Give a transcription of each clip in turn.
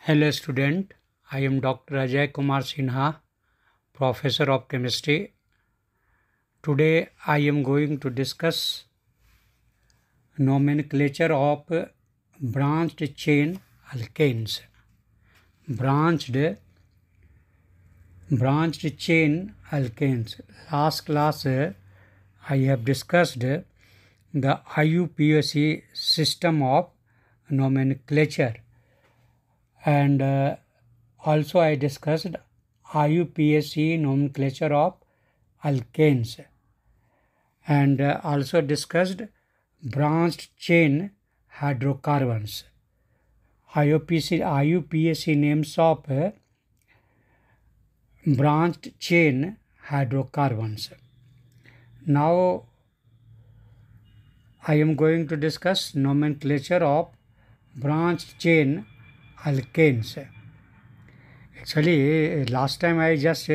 Hello student, I am Dr.A.K. Sinha, Professor of Chemistry. Today I am going to discuss nomenclature of branched chain alkanes. Branched chain alkanes. Last class I have discussed the IUPAC system of nomenclature, and also I discussed IUPAC nomenclature of alkanes, and also discussed branched chain hydrocarbons. IUPAC names of branched chain hydrocarbons. Now I am going to discuss nomenclature of branched chain alkanes. Actually, last time I just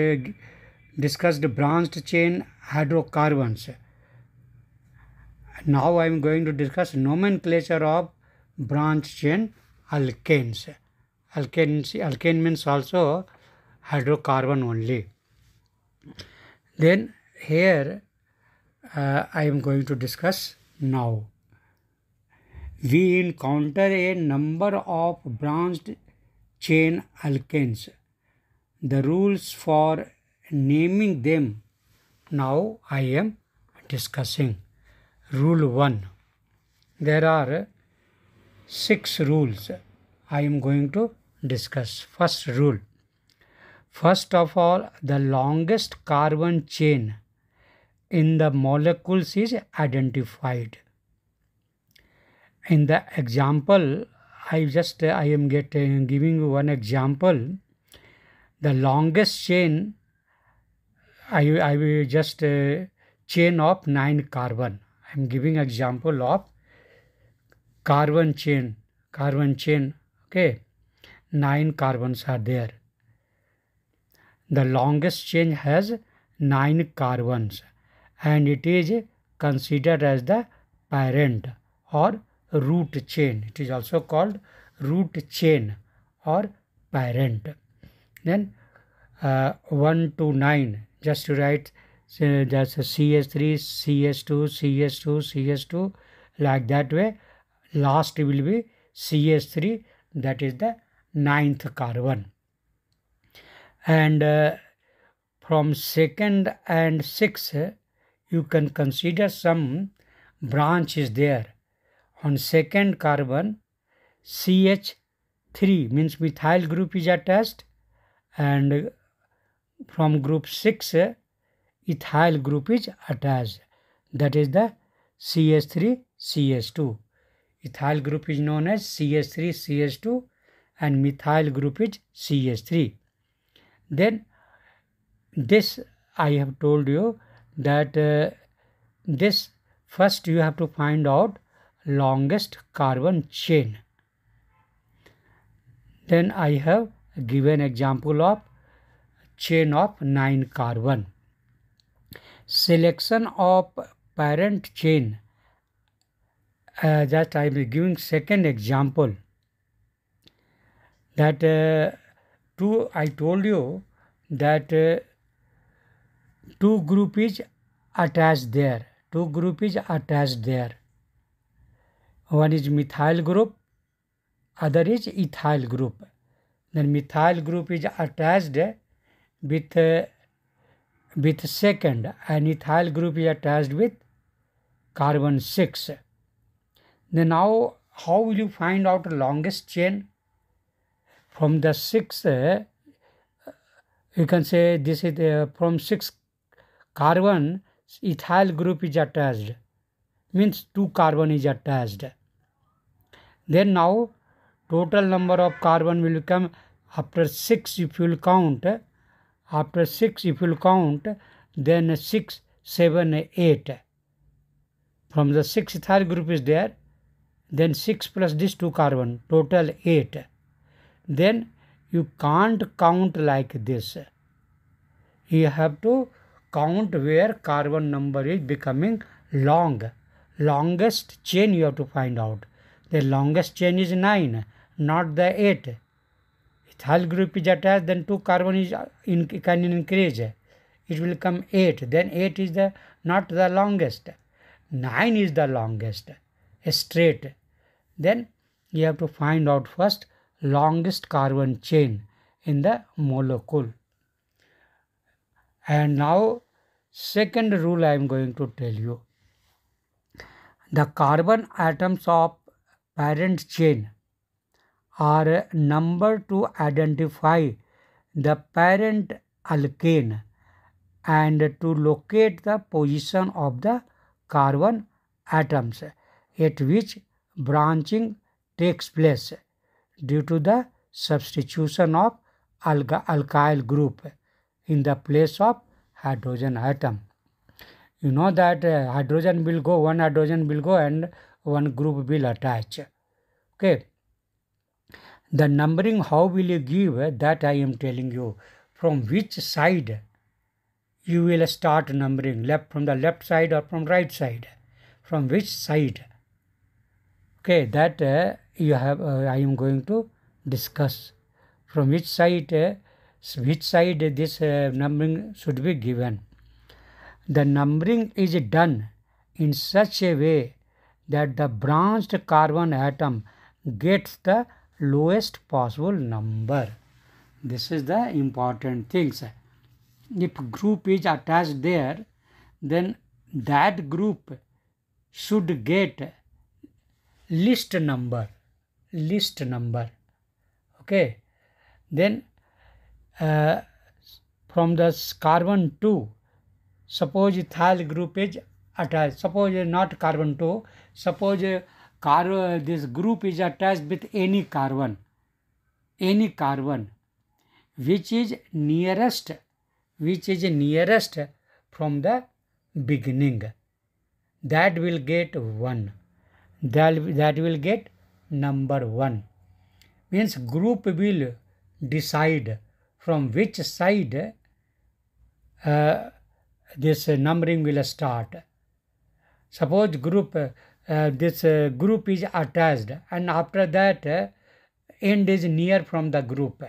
discussed branched chain hydrocarbons. Now I am going to discuss nomenclature of branched chain alkanes. Alkane means also hydrocarbon only. Then here I am going to discuss now. We encounter a number of branched chain alkanes. The rules for naming them now I am discussing. Rule 1. There are 6 rules I am going to discuss. First rule. First of all, the longest carbon chain in the molecules is identified. In the example, I am giving you one example. The longest chain, I will just chain of 9 carbon. I am giving example of carbon chain. Okay, 9 carbons are there. The longest chain has 9 carbons, and it is considered as the parent or root chain. It is also called root chain or parent. Then 1 to 9, just to write that's a CH3, CH2, CH2, CH2, like that way. Last will be CH3, that is the 9th carbon. And from 2nd and 6th, you can consider some branches there. On 2nd carbon, CH3 means methyl group is attached, and from group 6, ethyl group is attached. That is the CH3, CH2. Ethyl group is known as CH3, CH2, and methyl group is CH3. Then this I have told you that this first you have to find out longest carbon chain. Then I have given example of chain of 9 carbon. Selection of parent chain, that I am giving second example. That I told you that 2 group is attached there. 2 group is attached there. One is methyl group, other is ethyl group. Then methyl group is attached with 2nd, and ethyl group is attached with carbon 6. Then now how will you find out the longest chain? From the 6th, you can say this is from 6 carbon, ethyl group is attached, means 2 carbon is attached. Then now total number of carbon will come after 6 if you will count. After 6 if you will count, then 6, 7, 8. From the 6 ethyl group is there, then 6 plus this 2 carbon, total 8. Then you can't count like this. You have to count where carbon number is becoming long. Longest chain you have to find out. The longest chain is 9, not the 8. ethyl group is attached, then 2 carbon is can increase. It will come 8. Then 8 is the not the longest. 9 is the longest. Straight. Then you have to find out first longest carbon chain in the molecule. And now second rule I am going to tell you. The carbon atoms of parent chain are numbered to identify the parent alkane and to locate the position of the carbon atoms at which branching takes place due to the substitution of alkyl group in the place of hydrogen atom. You know that hydrogen will go, one hydrogen will go and one group will attach. Okay. The numbering, how will you give, that I am telling you. From which side you will start numbering, from the left side or from right side. From which side. Okay, that I am going to discuss. From which side this numbering should be given. The numbering is done in such a way that the branched carbon atom gets the lowest possible number. This is the important things. If group is attached there, then that group should get least number. Okay. Then from the carbon 2, suppose ethyl group is attached. Suppose not carbon 2. Suppose this group is attached with any carbon which is nearest from the beginning. That will get 1. That will get number 1. Means group will decide from which side this numbering will start. Suppose group group is attached, and after that end is near from the group.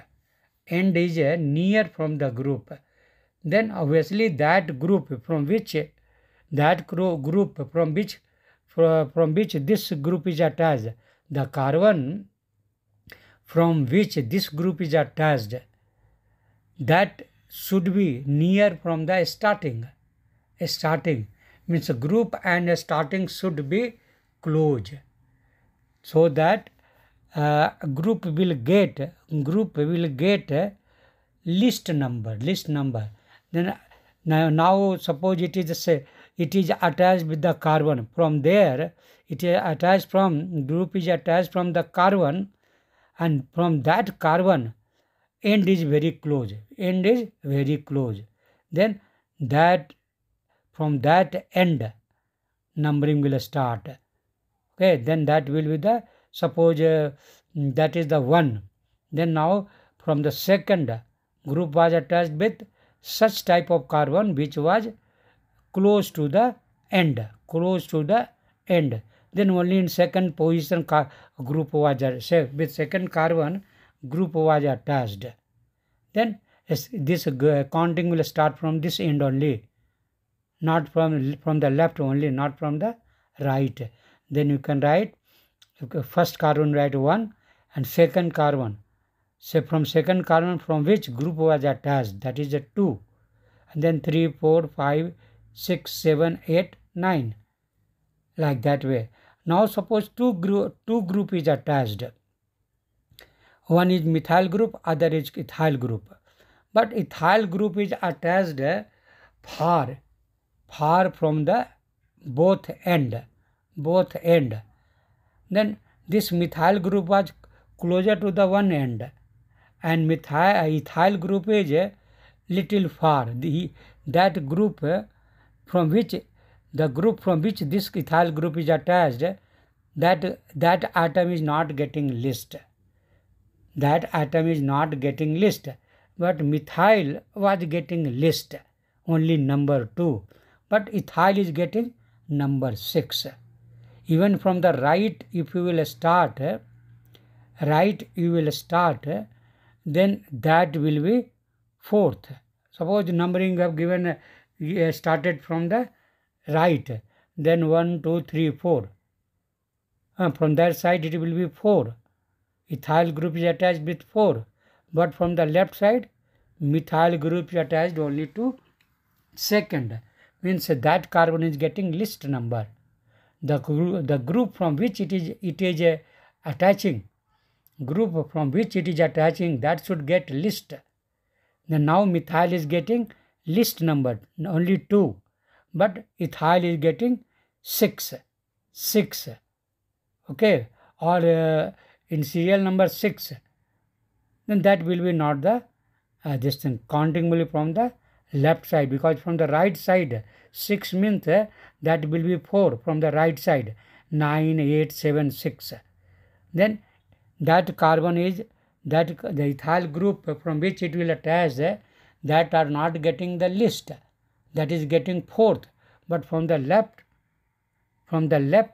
Then obviously that group from which this group is attached, the carbon from which this group is attached, that should be near from the starting. Starting means group and starting should be close, so that group will get least number. Then now suppose it is attached with the carbon. From there it is attached from group is attached from the carbon, and from that carbon end is very close. Then that from that end numbering will start. Okay, then that will be the, suppose that is the 1. Then now from the second group was attached with such type of carbon which was close to the end. Then only in second position group was with second carbon group was attached. Then this counting will start from this end only, not from the left only, not from the right. Then you can write first carbon, write 1, and second carbon. Say from second carbon from which group was attached, that is a 2. And then 3, 4, 5, 6, 7, 8, 9. Like that way. Now suppose two group is attached. One is methyl group, other is ethyl group. But ethyl group is attached far from the both end. Then this methyl group was closer to the one end, and ethyl group is a little far. That group from which this ethyl group is attached, that atom is not getting list. But methyl was getting list, only number 2. But ethyl is getting number 6. Even from the right, if you will start, then that will be fourth. Suppose numbering you have given started from the right, then 1, 2, 3, 4. From that side it will be 4. Ethyl group is attached with 4. But from the left side, methyl group is attached only to second. Means that carbon is getting list number. The group from which it is attaching, that should get list. Then now methyl is getting list number, only 2. But ethyl is getting 6. Okay, or in serial number 6. Then that will be not the this thing. Counting will be from the left side, because from the right side 6 means that will be 4 from the right side. 9, 8, 7, 6. Then that carbon is that the ethyl group from which it will attach, that are not getting the list, that is getting 4th. But from the left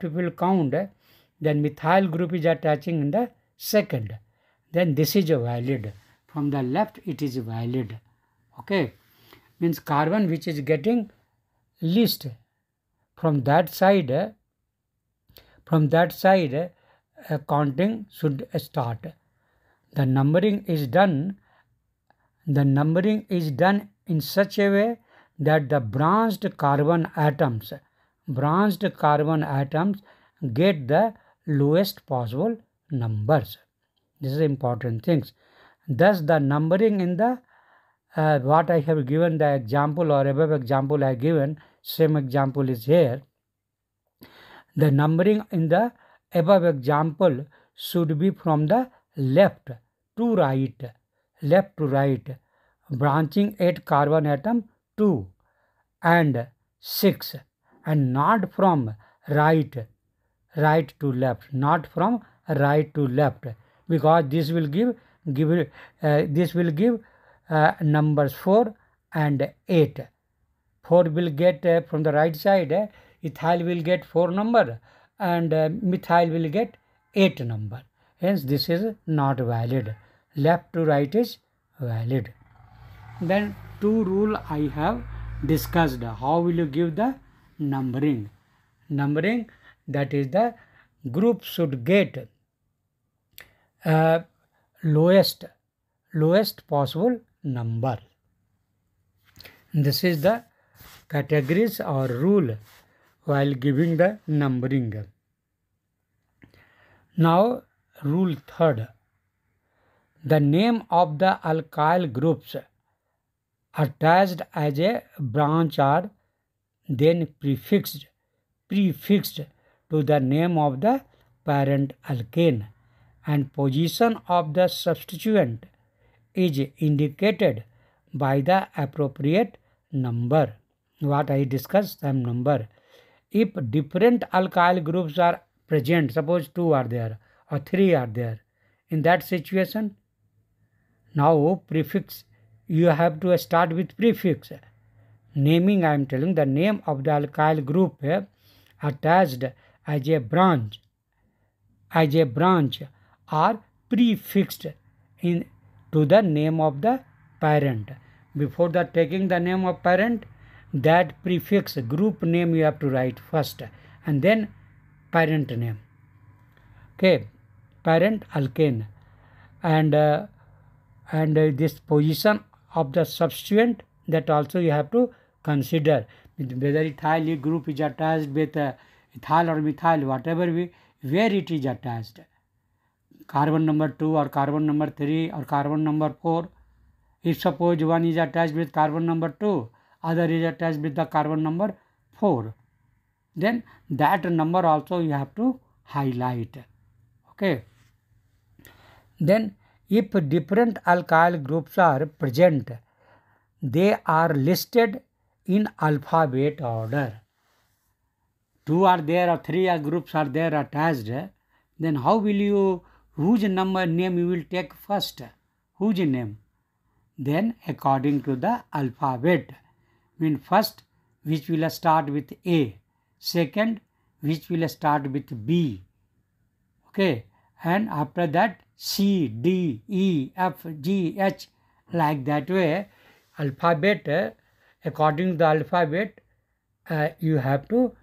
we will count, then methyl group is attaching in the second. Then this is valid. From the left it is valid. Okay, means carbon which is getting list from that side, counting should start. The numbering is done in such a way that the branched carbon atoms get the lowest possible numbers. This is important things. Thus the numbering in the what I have given the example, or above example I have given, same example is here. The numbering in the above example should be from the left to right, branching at carbon atom 2 and 6, and not from right to left, because this will give numbers 4 and 8. 4 will get from the right side, ethyl will get 4 number, and methyl will get 8 number. Hence this is not valid. Left to right is valid. Then 2 rule I have discussed. How will you give the numbering? Numbering, that is the group should get lowest possible number. This is the categories or rule while giving the numbering. Now rule 3rd. The name of the alkyl groups attached as a branch are then prefixed to the name of the parent alkane, and position of the substituent is indicated by the appropriate number. What I discussed, some number. If different alkyl groups are present, suppose 2 are there or 3 are there, in that situation, now prefix, you have to start with prefix. Naming, I am telling the name of the alkyl group attached as a branch are prefixed to the name of the parent. Before that, taking the name of parent, that prefix group name you have to write first, and then parent name. Okay, parent alkane, and this position of the substituent, that also you have to consider, whether ethyl group is attached with ethyl or methyl, whatever where it is attached, carbon number 2 or carbon number 3 or carbon number 4. If suppose one is attached with carbon number 2, other is attached with the carbon number 4, then that number also you have to highlight. Okay. Then if different alkyl groups are present, they are listed in alphabet order. 2 are there or 3 groups are there attached, then how will you, whose name you will take first? Whose name? Then according to the alphabet. First which will start with A, second which will start with B. Okay, and after that C, D, E, F, G, H, like that way. Alphabet, according to the alphabet, you have to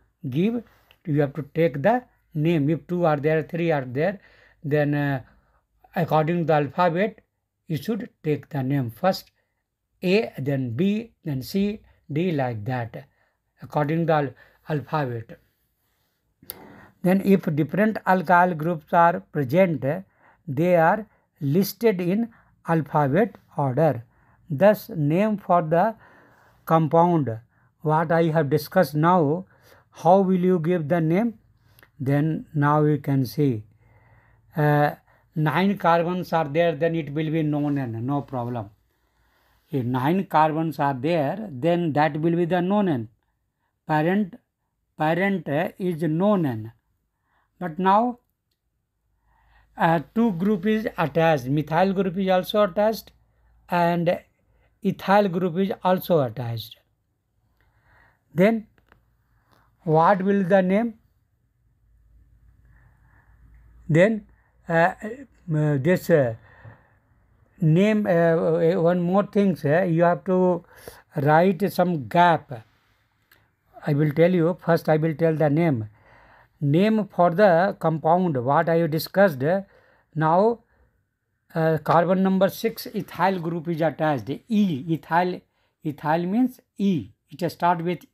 take the name. If 2 are there, 3 are there, then according to the alphabet, you should take the name. First A, then B, then C, D, like that, according to the alphabet. Then if different alkyl groups are present, they are listed in alphabet order. Thus, name for the compound, what I have discussed now, how will you give the name? Then now you can see 9 carbons are there, then it will be non-N, no problem. If 9 carbons are there, then that will be the non-N. Parent is non-N. But now 2 group is attached. Methyl group is also attached and ethyl group is also attached. Then what will the name? Then this name, one more thing, you have to write some gap. I will tell you, first I will tell the name. Name for the compound, what I have discussed. Now carbon number 6 ethyl group is attached. E, ethyl means E. It starts with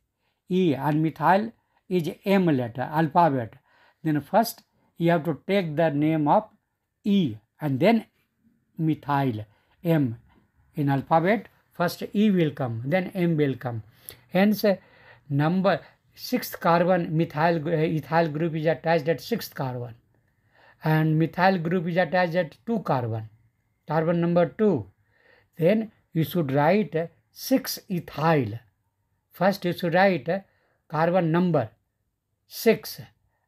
E and methyl is M letter, alphabet. Then first you have to take the name of E and then methyl, M. In alphabet, first E will come, then M will come. Hence, number 6th carbon, ethyl group is attached at 6th carbon. And methyl group is attached at 2 carbon. Carbon number 2. Then you should write 6 ethyl. First you should write carbon number 6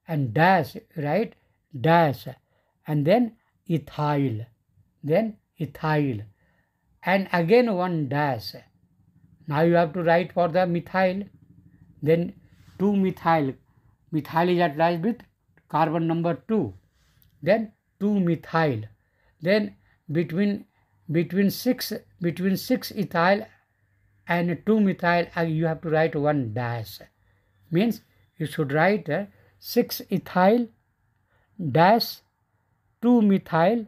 and dash, right? Dash. And then ethyl. Then ethyl. And again one dash. Now you have to write for the methyl. Then 2 methyl. Methyl is attached with carbon number 2. Then 2 methyl. Then between 6 ethyl and 2 methyl, you have to write one dash. Means you should write 6 ethyl dash 2 methyl.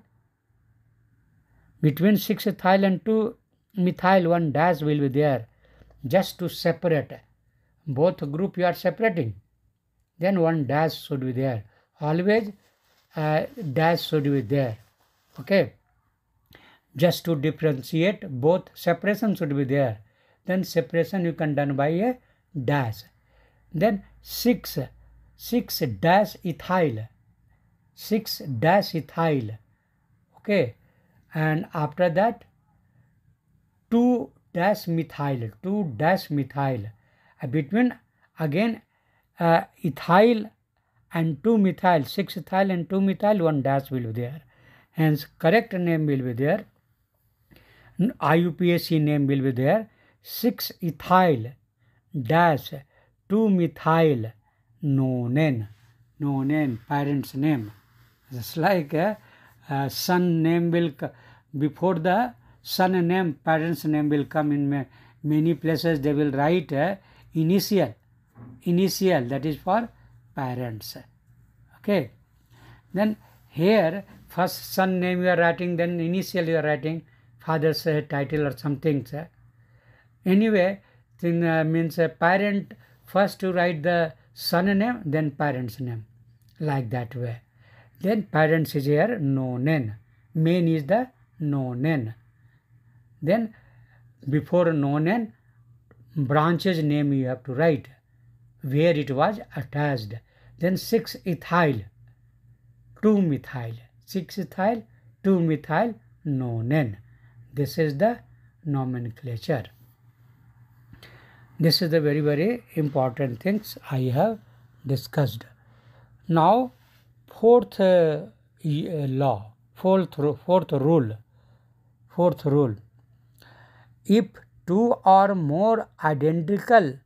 Between 6 ethyl and 2 methyl, one dash will be there, just to separate. Both group you are separating. Then one dash should be there. Always dash should be there. Okay. Just to differentiate, both separation should be there. Then separation you can done by a dash. Then 6 dash ethyl. 6 dash ethyl. Okay. And after that 2 dash methyl. 2 dash methyl. Between again ethyl and 2 methyl, 6 ethyl and 2 methyl, one dash will be there. Hence correct name will be there. IUPAC name will be there. 6 ethyl dash 2 methyl non-N. Non-N, parent's name. Just like son name will, before the son name, parent's name will come. In many places they will write initial, that is for parents. Okay. Then here first son name you are writing, then initial you are writing, father's title or something. Anyway, means parent, first you write the son name, then parent's name, like that way. Then parents is here non-N. Main is the non-N. Then before non-N, branch's name you have to write, where it was attached. Then 6 ethyl, 2 methyl. 6 ethyl, 2 methyl, non-N. This is the nomenclature. This is the very, very important things I have discussed. Now, fourth law, fourth rule. If two or more identical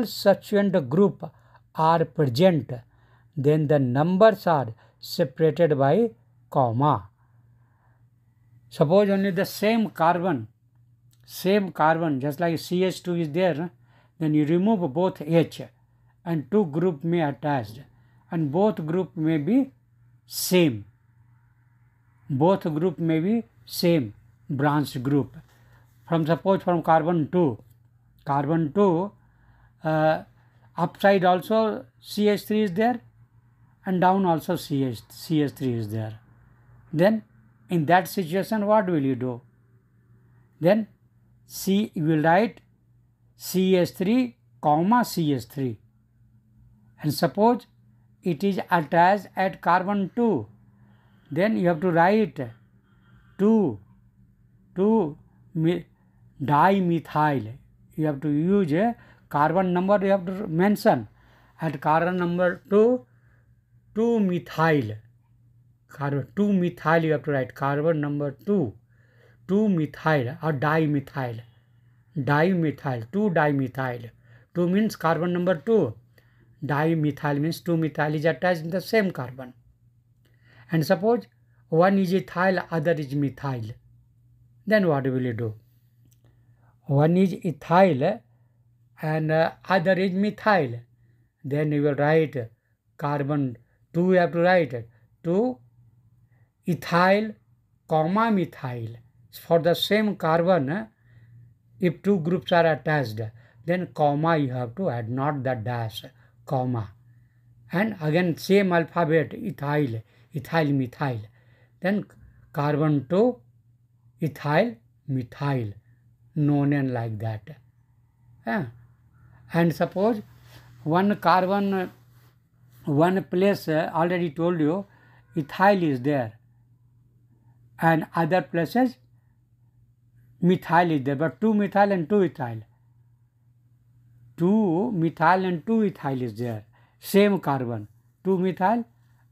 substituent group are present, then the numbers are separated by comma. Suppose only the same carbon, just like CH2 is there, then you remove both H and two group may attached, and both group may be same. Both group may be same branched group. Suppose from carbon 2, upside also CH3 is there and down also CH3 is there. Then in that situation what will you do? Then you will write CH3 comma CH3, and suppose it is attached at carbon 2, then you have to write 2 dimethyl. You have to use a carbon number, you have to mention at carbon number 2 methyl. Carbon 2 methyl you have to write, carbon number 2 methyl or dimethyl. 2 dimethyl. 2 means carbon number 2. Dimethyl means 2 methyl is attached in the same carbon. And suppose one is ethyl, other is methyl. Then what will you do? One is ethyl and other is methyl. Then you will write carbon 2, you have to write 2 ethyl comma methyl. For the same carbon, if two groups are attached, then comma you have to add, not the dash, comma. And again same alphabet, ethyl, methyl. Then carbon 2 ethyl methyl, known like that. And suppose one carbon, one place already told you ethyl is there, and other places methyl is there, but 2 methyl and 2 ethyl. 2 methyl and 2 ethyl is there. Same carbon, 2 methyl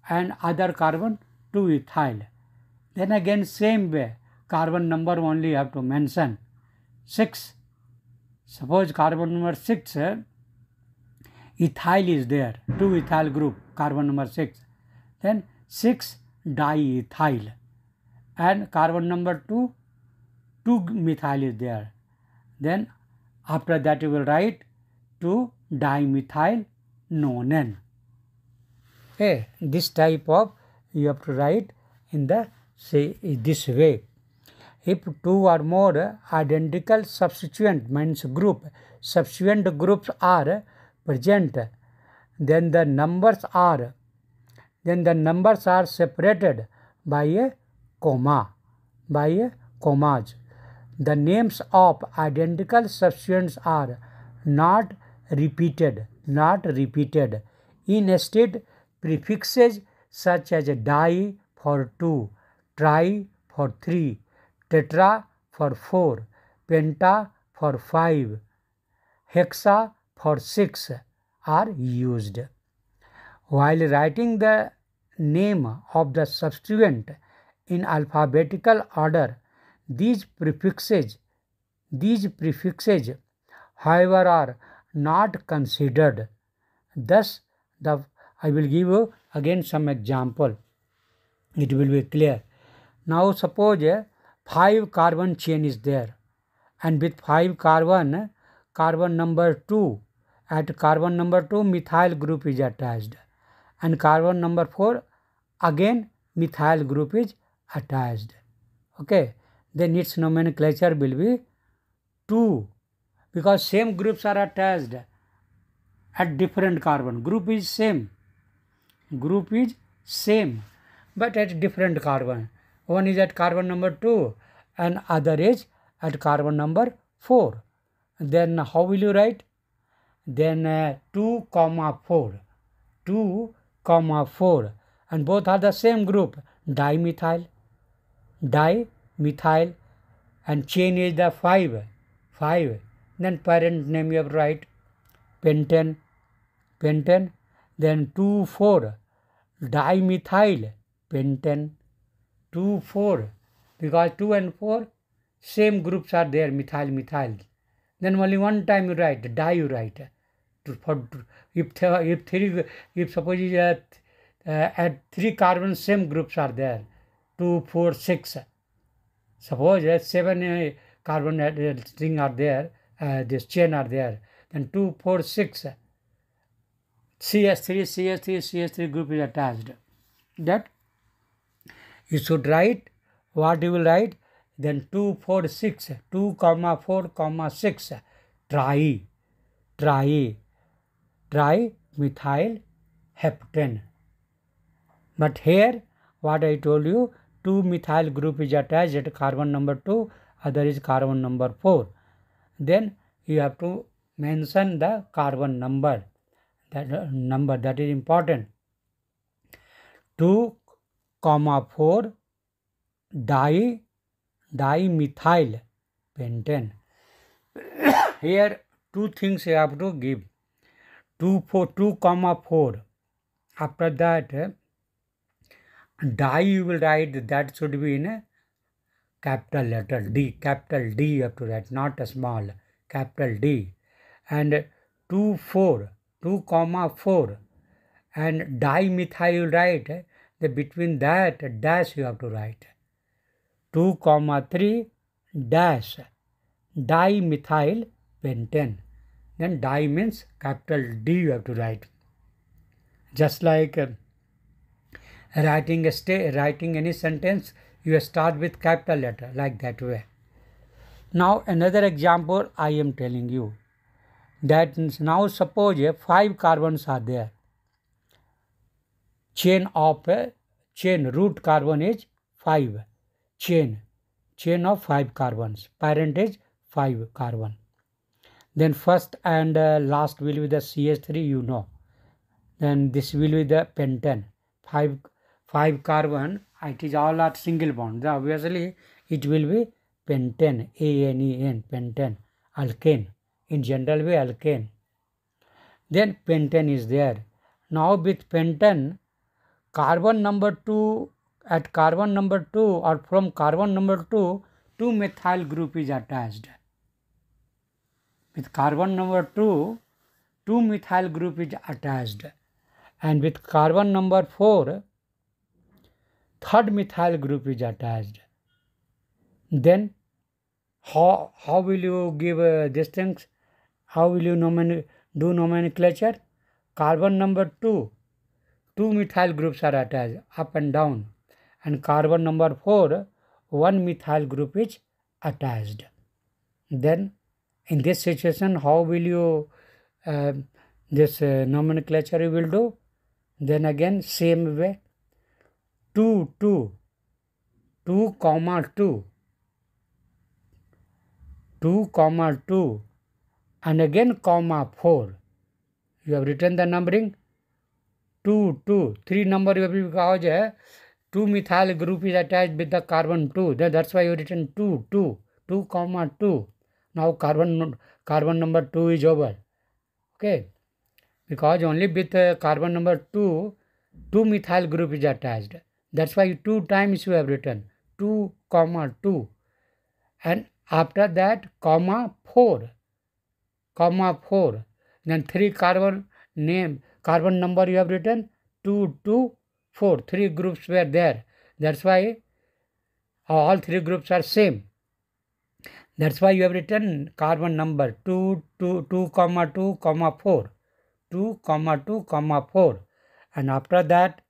and other carbon 2 ethyl. Then again same way, carbon number only you have to mention. 6. Suppose carbon number 6, ethyl is there, 2 ethyl group, carbon number 6. Then 6 diethyl. And carbon number 2 methyl is there. Then after that you will write 2 dimethyl nonane. Okay, this type of you have to write in the this way. If two or more identical substituent means substituent groups are present, then the numbers are separated by a comma, commas. The names of identical substituents are not repeated. Instead, prefixes such as di for 2, tri for 3, tetra for 4, penta for 5, hexa for 6 are used. While writing the name of the substituent in alphabetical order, these prefixes, however, are not considered. Thus, I will give you again some example. It will be clear. Now, suppose 5 carbon chain is there, and with 5 carbon number 2, at carbon number 2 methyl group is attached, and carbon number 4 again methyl group is attached. Okay, then its nomenclature will be 2, because same groups are attached at different carbon. Group is same, but at different carbon. One is at carbon number 2 and other is at carbon number 4. Then how will you write? Then 2, 4, and both are the same group, dimethyl, and chain is the 5. Then parent name you have to write, pentane. Then 2, 4, dimethyl pentane. 2, 4, because 2 and 4 same groups are there, methyl. Then only one time you write, di you write. If suppose at 3 carbons same groups are there, 2, 4, 6. Suppose 7 carbon string are there, this chain are there, then 2, 4, 6. CS3 group is attached. That you should write, what you will write, then 2, 4, 6, 2, 4, 6, trimethyl heptane. But here, what I told you, 2 methyl group is attached at carbon number 2, other is carbon number 4. Then you have to mention the carbon number. That is important. 2, 4 dimethyl pentane. Here two things you have to give. 2, 4. After that, di you will write, that should be in a capital letter D. Capital D you have to write, not a small. Capital D. And 2, 4. And dimethyl you will write. Between that dash you have to write. 2, 3 dash dimethyl pentane. Then di means capital D you have to write. Just like writing any sentence, you start with capital letter, like that way. Now another example I am telling you. That now suppose 5 carbons are there. Chain root carbon is 5. Chain of 5 carbons. Parent is 5 carbon. Then first and last will be the CH3, you know. Then this will be the pentane. 5 carbon, it is all at single bond. Then obviously it will be pentane, ANEN, pentane, alkane. In general way, alkane. Then pentane is there. Now with pentane, carbon number 2, at carbon number 2 or from carbon number 2, 2 methyl group is attached. With carbon number 2, 2 methyl group is attached. And with carbon number 4, third methyl group is attached. Then how will you give these things? How will you do nomenclature? Carbon number 2, 2 methyl groups are attached, up and down. And carbon number 4, 1 methyl group is attached. Then in this situation, how will you this nomenclature you will do? Then again same way, 2, 2, 2, 2, and again 4. You have written the numbering 2, 2, 3 number you have, because 2 methyl group is attached with the carbon 2. That's why you have written 2, 2, 2, 2. Now carbon number 2 is over. Okay. Because only with carbon number 2, 2 methyl group is attached. That's why 2 times you have written 2, 2. And after that, 4. Then 3 carbon number you have written 2, 2, 4. 3 groups were there. That's why all 3 groups are same. That's why you have written carbon number 2, 4. 2, 4. And after that,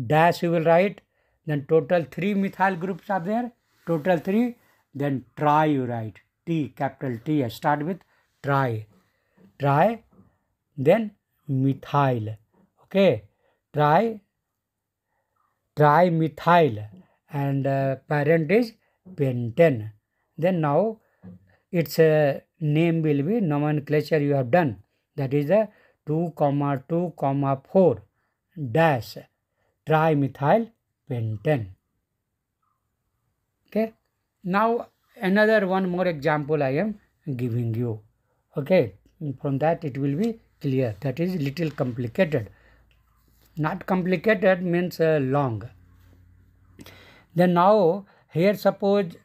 dash you will write. Then total 3 methyl groups are there. Total 3. Then tri you write. T, capital T. I start with tri. Then methyl. Okay. Trimethyl. And parent is pentane. Then now its name will be nomenclature you have done. That is a 2, 2, 4 dash trimethyl pentane. Okay. Now another one more example I am giving you. Okay. From that it will be clear. That is little complicated. Not complicated means long. Then now here suppose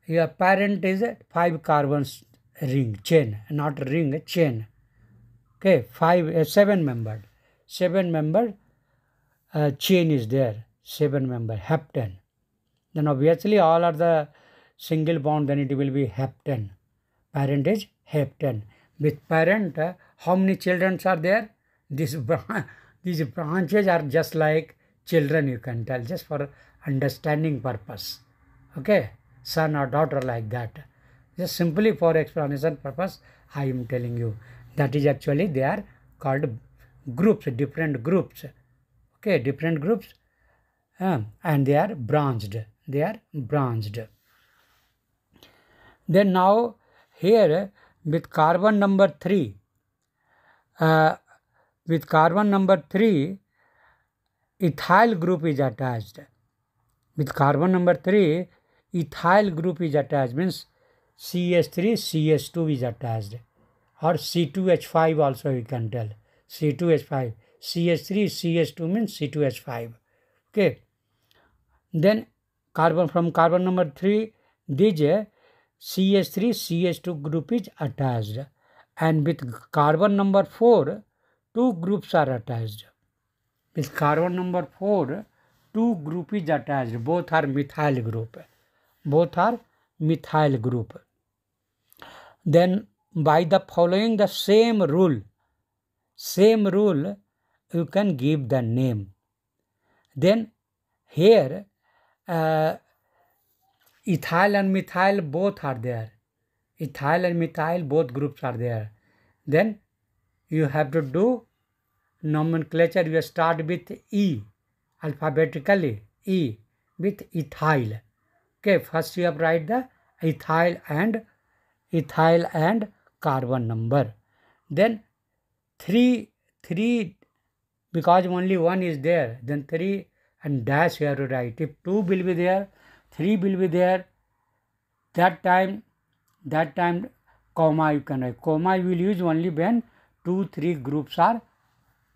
your parent is 5 carbons ring, chain, not ring, chain. Okay, 7-membered. 7-membered chain is there. 7-member heptane. Then obviously all are the single bond, then it will be heptane. Parent is heptane. With parent, how many children are there? These branches are just like children, you can tell, just for understanding purpose. Okay, son or daughter, like that. Just simply for explanation purpose, I am telling you. That is actually they are called groups, different groups. Okay, different groups, and they are branched. They are branched. Then now here with carbon number 3, ethyl group is attached. With carbon number 3, ethyl group is attached, means CH3, CH2 is attached, or C2H5 also you can tell. C2H5, CH3, CH2 means C2H5. Okay. Then from carbon number 3, this CH3, CH2 group is attached, and with carbon number 4, 2 groups are attached. With carbon number 4, 2 group is attached. Both are methyl group. Both are methyl group. Then by the following the same rule, you can give the name. Then here ethyl and methyl both are there. Ethyl and methyl both groups are there. Then you have to do nomenclature. You start with E, alphabetically E, with ethyl. Okay, first you have to write the ethyl and carbon number. Then 3, because only 1 is there, then 3 and dash you have to write. If 2 will be there, 3 will be there, that time comma you can write. Comma you will use only when 2, 3 groups are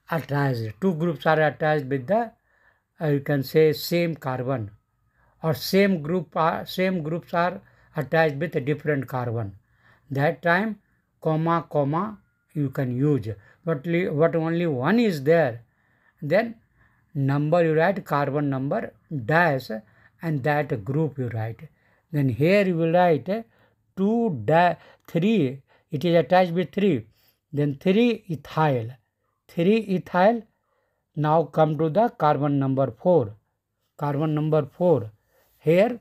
attached. 2 groups are attached with the you can say same carbon, or same groups are attached with a different carbon. That time comma you can use. But only 1 is there, then number you write, carbon number dash, and that group you write. Then here you will write 3, it is attached with 3, then 3 ethyl. Now come to the carbon number 4. Here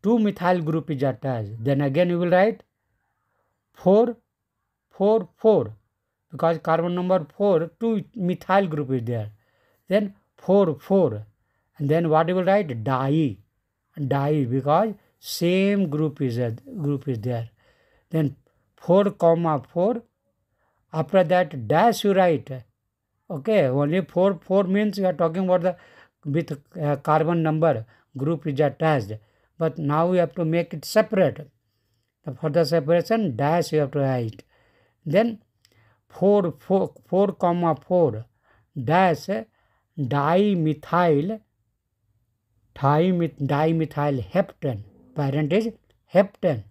2 methyl group is attached. Then again you will write 4, because carbon number 4, 2 methyl group is there. Then 4, and then what you will write? Di, because same group is there. Then 4, after that dash you write. Okay, only 4 means you are talking about the with carbon number group is attached, but now you have to make it separate. For the separation, dash you have to write. Then 4, dash dimethyl heptane. Parent is heptane.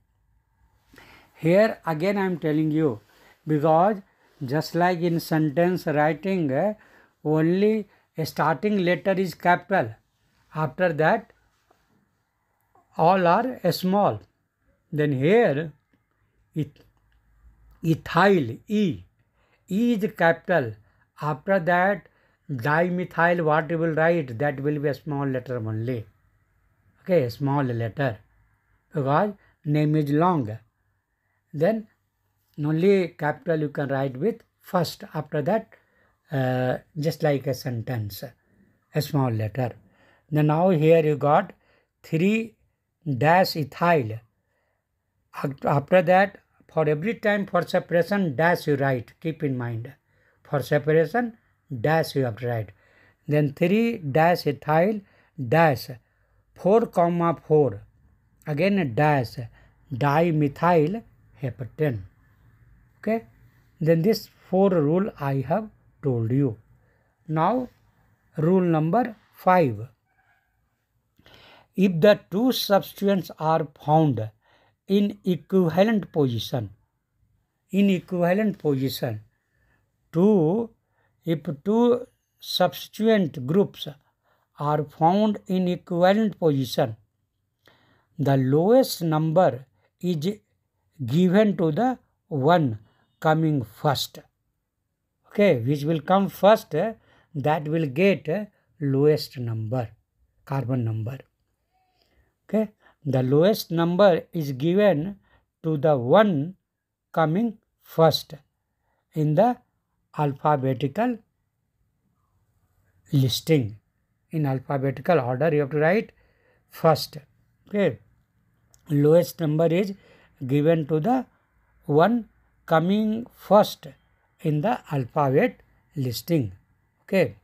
Here again I am telling you, because just like in sentence writing, only a starting letter is capital. After that, all are small. Then here, ethyl, E is capital. After that, dimethyl, what you will write? That will be a small letter only. Okay, a small letter, because name is long. Then only capital you can write with first. After that, just like a sentence, a small letter. Then now here you got 3 dash ethyl. After that, for every time for separation, dash you write. Keep in mind, for separation, dash you have to write. Then 3 dash ethyl dash 4, again a dash dimethyl heptane. Okay, then this 4 rule I have told you. Now rule number 5. If the 2 substituents are found in equivalent position, two substituent groups are found in equivalent position, the lowest number is given to the one coming first. Okay, which will come first, that will get lowest number, carbon number. Okay, the lowest number is given to the one coming first in the alphabetical listing. In alphabetical order you have to write first. Okay, lowest number is given to the one coming first in the alphabet listing. Okay,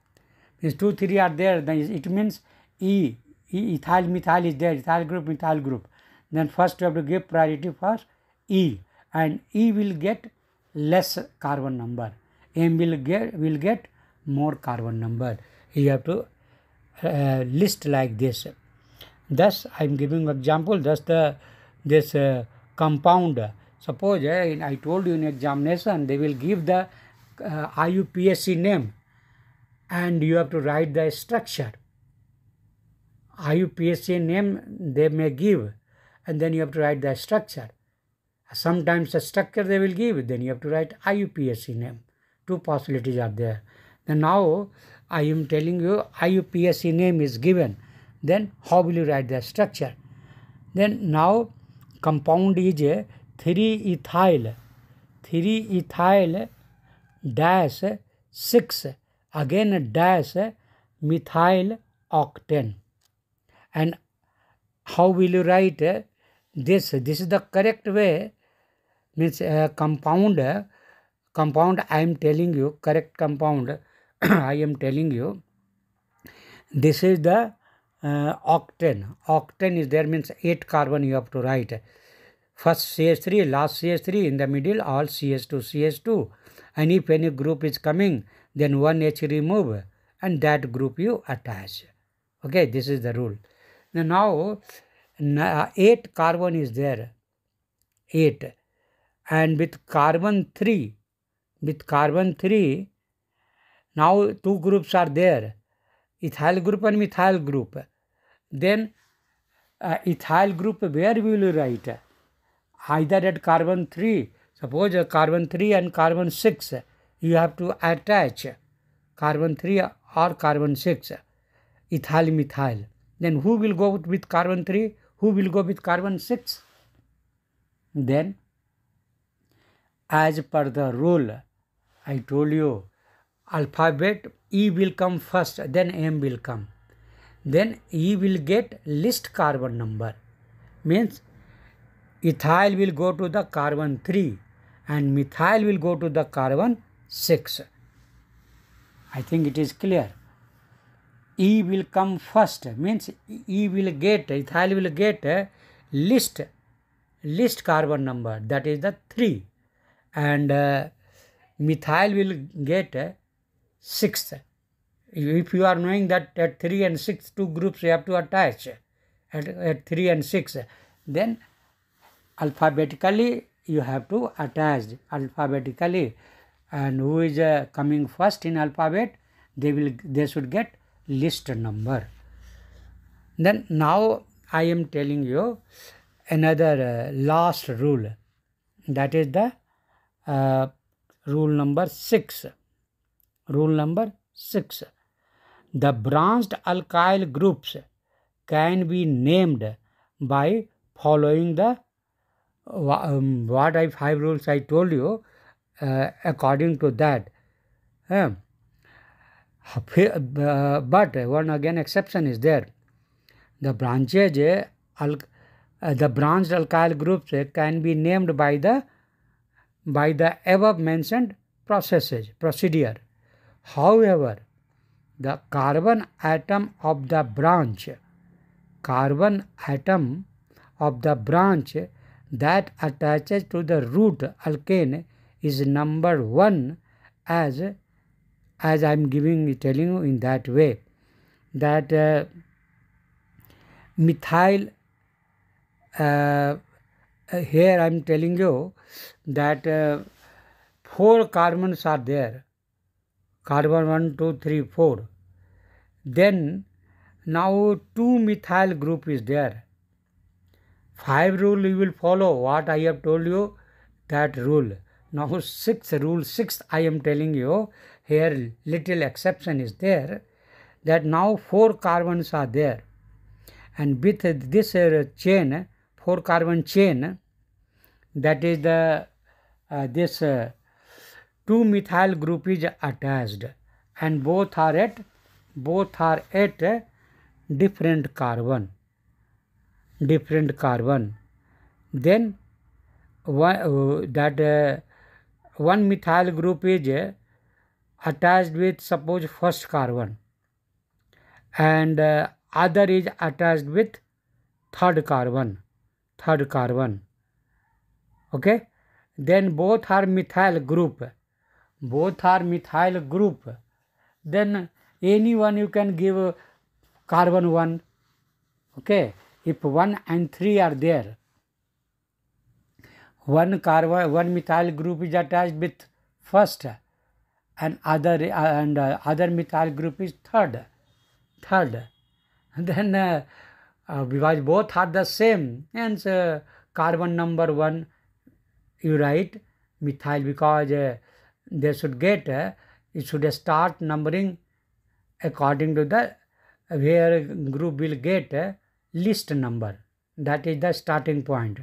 these 2, 3 are there, then it means ethyl methyl is there, ethyl group, methyl group. Then first you have to give priority for E, and E will get less carbon number, M will get more carbon number. You have to list like this. Thus I am giving example. Thus this compound, suppose I told you in examination they will give the IUPAC name and you have to write the structure. IUPAC name they may give and then you have to write the structure. Sometimes the structure they will give, then you have to write IUPAC name. Two possibilities are there. Then now I am telling you IUPAC name is given. Then how will you write the structure? Then now compound is 3-ethyl dash 6 again dash methyl octane. And how will you write this? This is the correct way. Means compound I am telling you, correct compound I am telling you, this is the octane is there, means 8 carbon you have to write. First CH3, last CH3, in the middle all CH2, and if any group is coming then one H remove and that group you attach. Okay, this is the rule. Now 8 carbon is there, 8, and with carbon 3, now 2 groups are there, ethyl group and methyl group. Then ethyl group where we will write? Either at carbon 3, suppose carbon 3 and carbon 6, you have to attach carbon 3 or carbon 6, ethyl methyl. Then who will go with carbon 3? Who will go with carbon 6? Then as per the rule, I told you, alphabet E will come first, then M will come. Then E will get least carbon number. Means ethyl will go to the carbon 3 and methyl will go to the carbon 6. I think it is clear. E will come first, means ethyl will get least carbon number, that is the 3, and methyl will get 6. If you are knowing that at 3 and 6 2 groups you have to attach at 3 and 6, then alphabetically you have to attach alphabetically, and who is coming first in alphabet, they should get list number. Then now I am telling you another last rule, that is the rule number 6. Rule number 6. The branched alkyl groups can be named by following the what 5 rules I told you. According to that, but one again exception is there. The branched alkyl groups can be named by the above mentioned procedure. However, the carbon atom of the branch that attaches to the root alkane is number 1 as I am telling you in that way, that methyl, here I am telling you that 4 carbons are there, carbon 1, 2, 3, 4. Then now 2-methyl group is there. 5 rule you will follow what I have told you, that rule. Now 6th I am telling you, here little exception is there, that now 4 carbons are there, and with this chain, 4 carbon chain, that is the this 2-methyl group is attached, and both are at different carbon. Then one methyl group is attached with, suppose, first carbon, and other is attached with third carbon. Okay, then both are methyl group. Then any one you can give carbon 1. Okay, if 1 and 3 are there, one methyl group is attached with first, and other methyl group is third. Then because both are the same, hence carbon number 1 you write methyl, because they should get it should start numbering according to the where group will get least number. That is the starting point.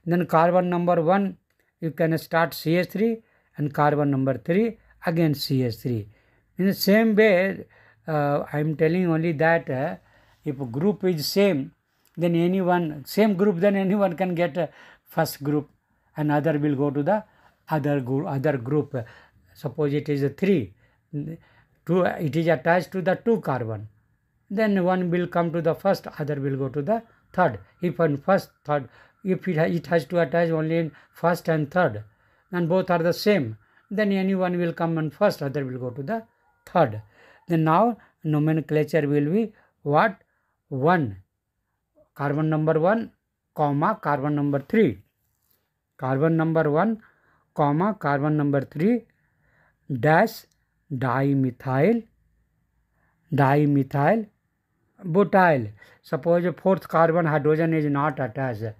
Then carbon number 1 you can start CH3, and carbon number 3 again CH3. In the same way, I am telling only that if group is same, then anyone can get first group, and other will go to the other group. Suppose it is a 3, it is attached to the 2 carbon, then one will come to the first, other will go to the third. If it has to attach only in first and third, and both are the same, then any one will come on first, other will go to the third. Then now nomenclature will be what? 1, carbon number 1, comma, carbon number 3. Carbon number 1, comma, carbon number 3, dash, dimethyl, butyl. Suppose 4th carbon hydrogen is not attached,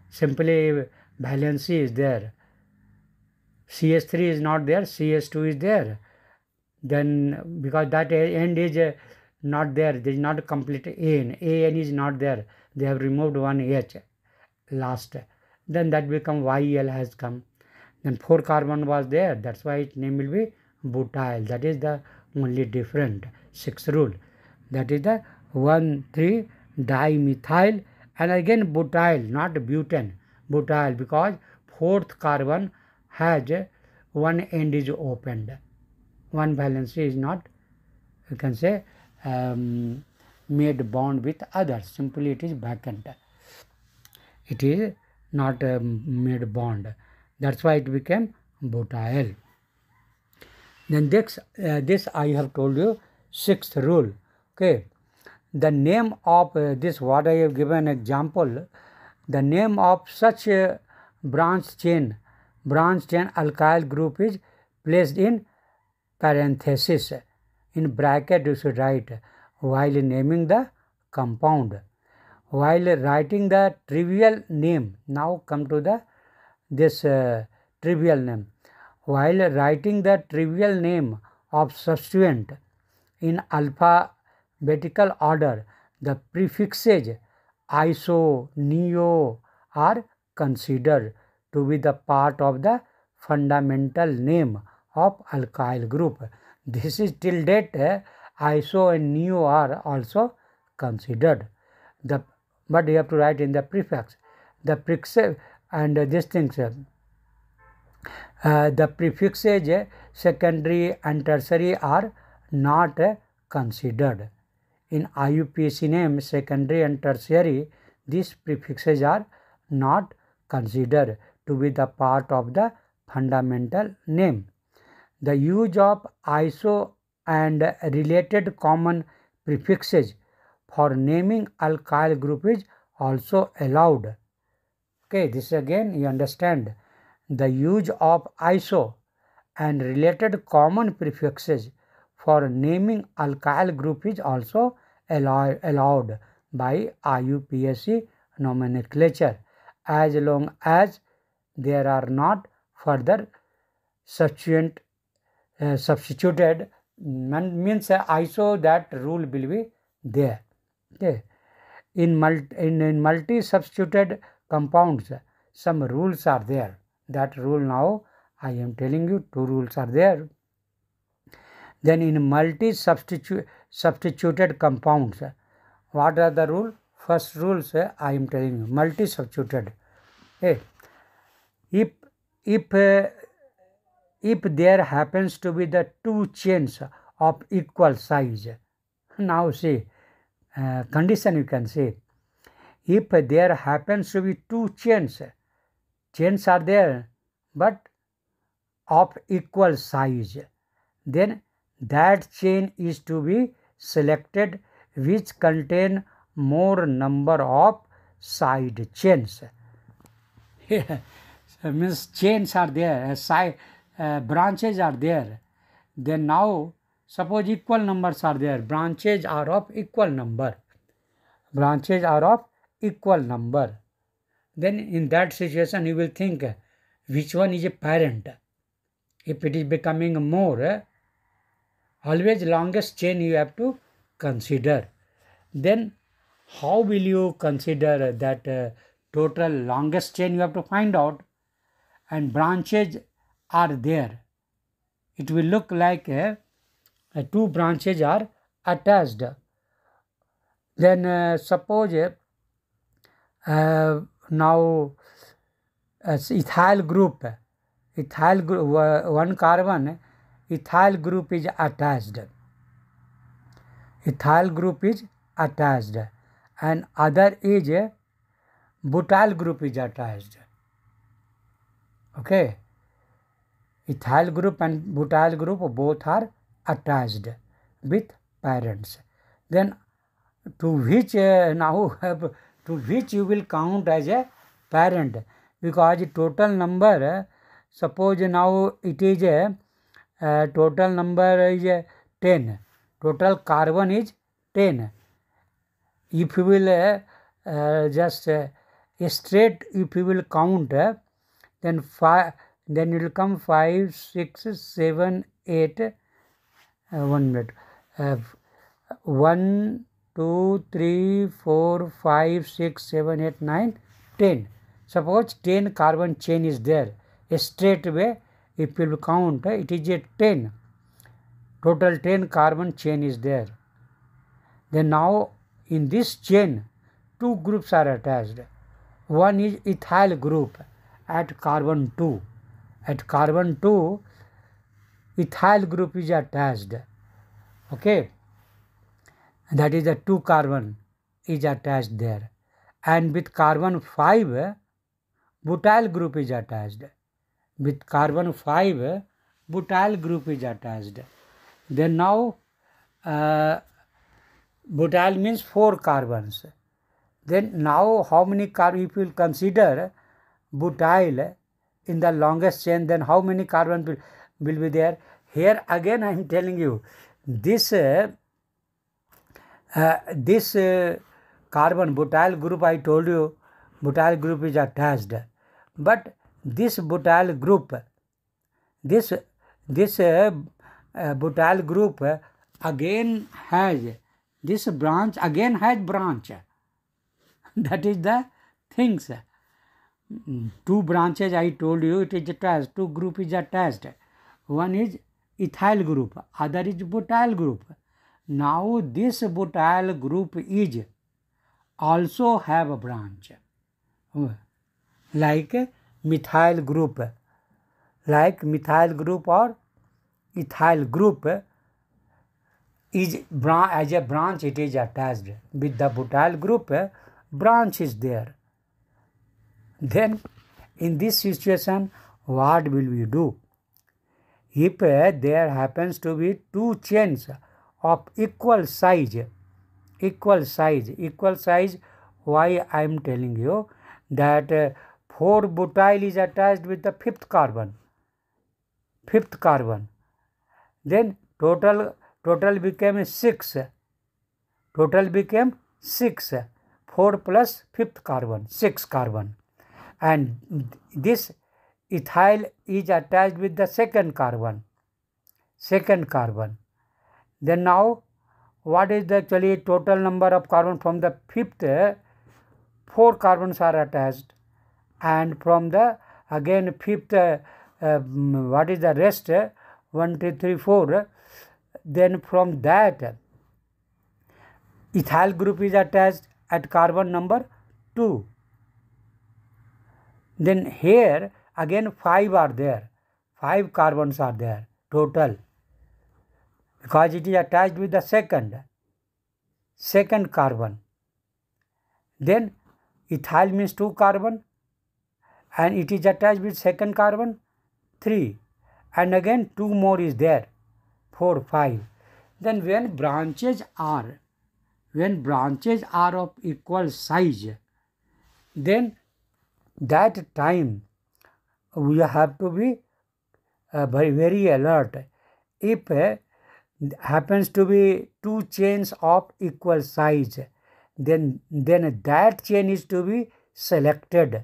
simply valency is there. CH3 is not there, CH2 is there. Then because that end is not there, there is not a complete AN is not there, they have removed one H last, then that become YL has come. Then 4 carbon was there, that's why its name will be butyl. That is the only different 6th rule. That is the 1,3 dimethyl, and again butyl, not butane, butyl, because 4th carbon has one end is opened, one valency is not, you can say, made bond with others, simply it is vacant, it is not made bond, that's why it became butyl. Then this I have told you 6th rule. Okay, the name of this, what I have given example, the name of such a branch chain alkyl group is placed in parenthesis. In bracket you should write while naming the compound. While writing the trivial name, now come to the this trivial name. While writing the trivial name of substituent in alphabetical order, the prefixes iso, neo are considered to be the part of the fundamental name of alkyl group. This is till date iso and neo are also considered. But you have to write in the prefix. The prefix and these things. The prefixes secondary and tertiary are not considered. In IUPAC name, secondary and tertiary, these prefixes are not considered to be the part of the fundamental name. The use of iso and related common prefixes for naming alkyl group is also allowed. Okay, this again you understand. The use of iso and related common prefixes for naming alkyl group is also allowed by IUPAC nomenclature, as long as there are not further substituted means ISO that rule will be there. Okay. In multi-substituted compounds, some rules are there. That rule now I am telling you, 2 rules are there. Then in multi-substituted compounds, what are the rules? First rules I am telling you, multi-substituted. Hey, if there happens to be the 2 chains of equal size, now see, condition you can say, if there happens to be 2 chains are there but of equal size, then that chain is to be selected which contain more number of side chains. Means chains are there, branches are there. Then now suppose equal numbers are there, branches are of equal number. Branches are of equal number. Then in that situation you will think which one is a parent. If it is becoming more, always longest chain you have to consider. Then how will you consider that total longest chain? You have to find out, and branches are there. It will look like 2 branches are attached. Then suppose now ethyl group, one carbon, ethyl group is attached. Ethyl group is attached, and other is butyl group is attached. Okay, ethyl group and butyl group both are attached with parents. Then to which to which you will count as a parent, because total number, suppose now it is total number is 10, total carbon is 10. If you will just straight, if you will count, then it will come 5, 6, 7, 8, 1 minute, 1, 2, 3, 4, 5, 6, 7, 8, 9, 10. Suppose 10 carbon chain is there. Straight away, if you will count, it is a 10. Total 10 carbon chain is there. Then now in this chain, 2 groups are attached. One is ethyl group at carbon 2. At carbon 2, ethyl group is attached. Okay. That is the 2 carbon is attached there. And with carbon 5, butyl group is attached. With carbon 5, butyl group is attached. Then now butyl means 4 carbons. Then now how many carbons, if you will consider butyl in the longest chain, then how many carbons will be there? Here again I am telling you, this carbon butyl group, I told you butyl group is attached, but this butyl group, this butyl group again has this branch, again has branch. That is the things. 2 branches I told you, it is attached, 2 group is attached. One is ethyl group, other is butyl group. Now this butyl group is also have a branch, like methyl group, or ethyl group is as a branch, it is attached with the butyl group. Branch is there. Then in this situation, what will we do? If there happens to be 2 chains of equal size, why I am telling you that 4 butyl is attached with the 5th carbon. Then total total became 6. Total became 6. 4 plus 5th carbon, 6 carbon. And this ethyl is attached with the second carbon. Then now, what is the actually total number of carbon from the 5th? 4 carbons are attached, and from the again 5th, what is the rest? 1, 2, 3, 4. Then from that, ethyl group is attached at carbon number 2. Then here again 5 are there. 5 carbons are there total, because it is attached with the second carbon. Then ethyl means 2 carbon, and it is attached with second carbon 3, and again 2 more is there, 4, 5. Then when branches are of equal size, then that time we have to be very, very alert. If happens to be 2 chains of equal size, then that chain is to be selected,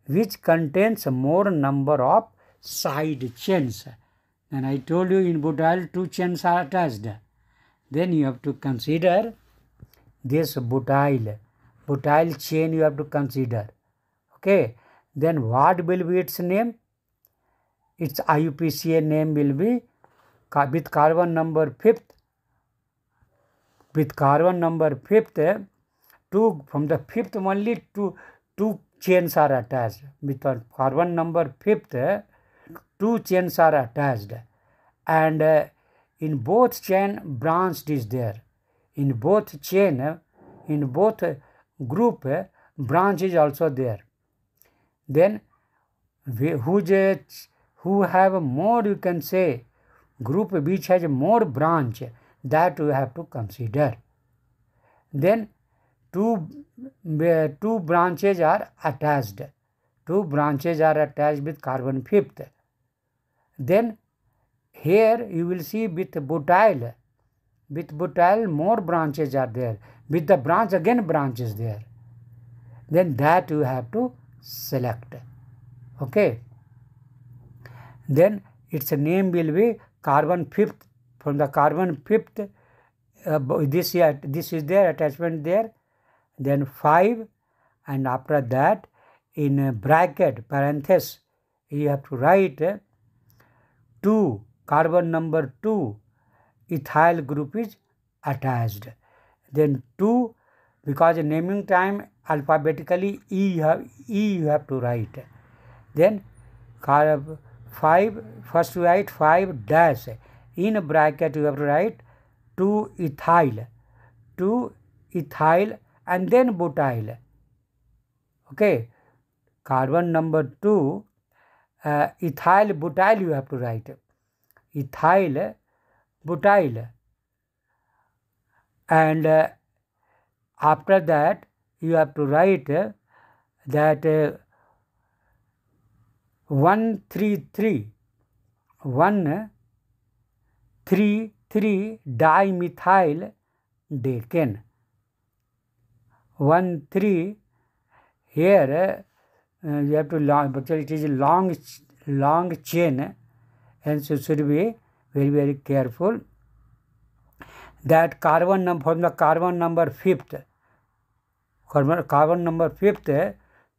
which contains more number of side chains. And I told you in butyl 2 chains are attached. Then you have to consider this butyl chain you have to consider. Okay. Then what will be its name? Its IUPAC name will be with carbon number 5th. With carbon number 5th, from the 5th only two chains are attached. With carbon number 5th, 2 chains are attached, and in both chain branched is there. In both group, branch is also there. Then who have more, you can say, group which has more branch, that you have to consider. Then two branches are attached. 2 branches are attached with carbon 5th. Then here you will see with butyl more branches are there. With the branch again branches there. Then that you have to select. Okay. Then its name will be carbon 5th. From the carbon 5th, this is there, attachment there. Then 5, and after that in bracket, parenthesis, you have to write 2, carbon number 2, ethyl group is attached. Then 2, because naming time alphabetically E you have to write. Then 5, first you write 5 dash. In bracket you have to write 2 ethyl, and then butyl. Okay. Carbon number 2, ethyl, butyl you have to write. Ethyl, butyl. And after that you have to write that 133 dimethyl decane. 13, here you have to but it is a long chain, and so should be very, very careful that from the carbon number 5th,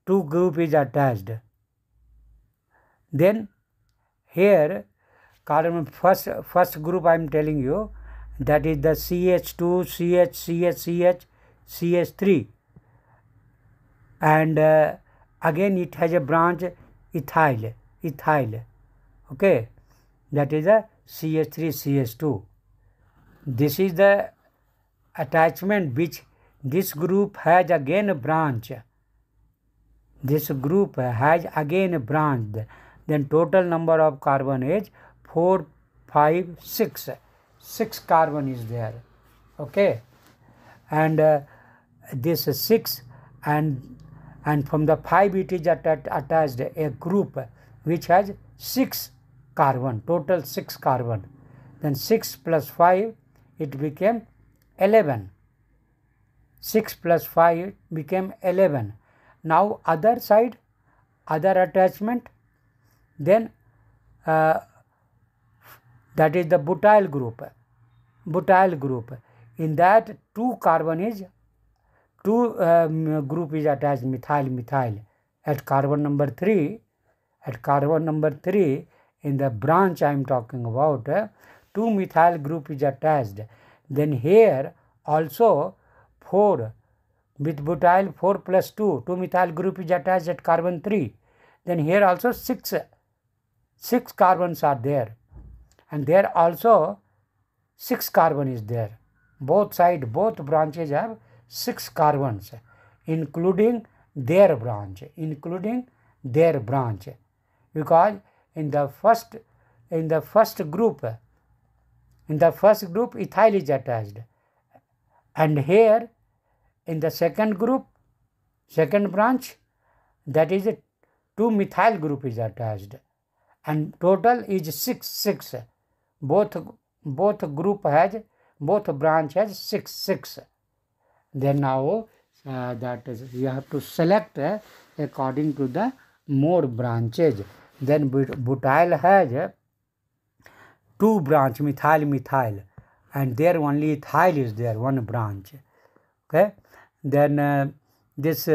2 group is attached. Then here carbon first group I am telling you, that is the CH2, CH3, and again it has a branch ethyl. Okay, that is a CH3, CH2. This is the attachment which this group has again a branch. This group has again a branch. Then total number of carbon is 4, 5, 6. 6 carbon is there. Okay, and this 6, and from the 5 it is attached a group which has 6 carbon, total 6 carbon. then 6 plus 5, it became 11. 6 plus 5 became 11. Now other side, other attachment, then that is the butyl group. Butyl group. In that two group is attached, methyl at carbon number 3. At carbon number 3 in the branch I am talking about, 2 methyl group is attached. Then here also 4 with butyl 4 plus 2 methyl group is attached at carbon 3. Then here also 6 carbons are there, and there also 6 carbon is there. Both branches have 6 carbons, including their branch, because in the first group ethyl is attached, and here in the second branch, that is 2 methyl group is attached, and total is 6. Both branch has 6. Then now that is, you have to select according to the more branches. Then butyl has 2 branch, methyl, and there only ethyl is there, 1 branch. Okay. Then this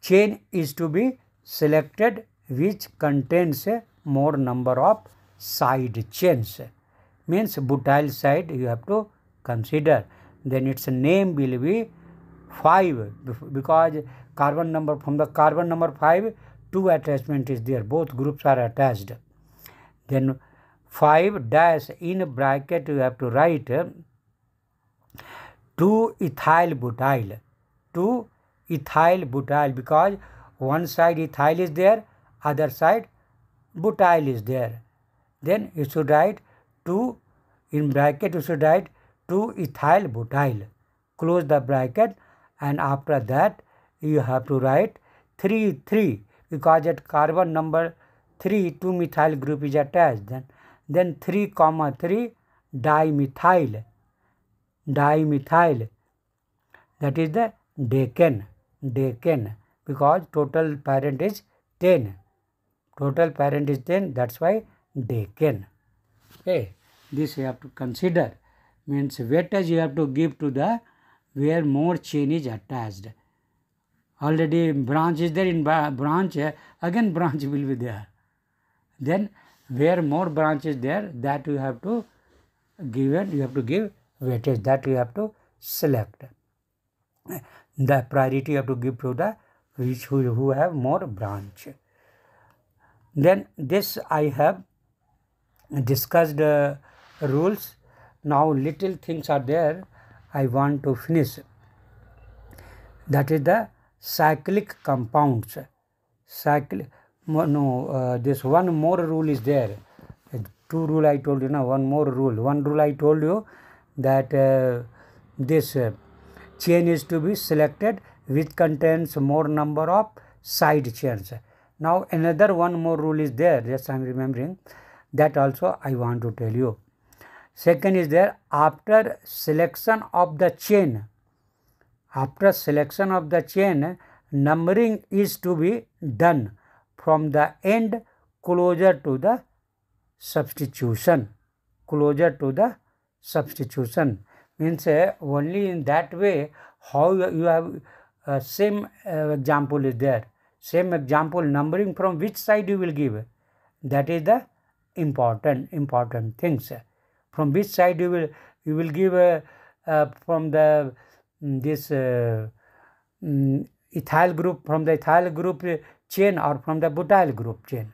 chain is to be selected which contains more number of side chains. Means butyl side you have to consider. Then its name will be 5, because carbon number, from the carbon number 5, 2 attachment is there, both groups are attached. Then 5 dash in bracket you have to write 2 ethyl butyl, because one side ethyl is there, other side butyl is there. Then you should write 2 in bracket, you should write 2 ethyl butyl, close the bracket, and after that you have to write 3, because at carbon number 3 2 methyl group is attached. Then 3, 3 dimethyl, that is the decane, because total parent is 10. That's why decane. Okay, this you have to consider. Means weightage you have to give to the where more chain is attached. Already branch is there, in branch again branch will be there. Then where more branch is there, that you have to give weightage, that you have to select. The priority you have to give to the who have more branch. Then this I have discussed rules. Now little things are there I want to finish. That is the cyclic compounds. This one more rule is there. 2 rule I told you now, one more rule. One rule I told you that this chain is to be selected which contains more number of side chains. Now another one more rule is there, just I am remembering, that also I want to tell you. Second is there, after selection of the chain, numbering is to be done from the end closer to the substitution. Means only in that way, how you have same example is there. Same example, numbering from which side you will give, that is the important things. From which side you will give from the this ethyl group, from the ethyl group chain or from the butyl group chain.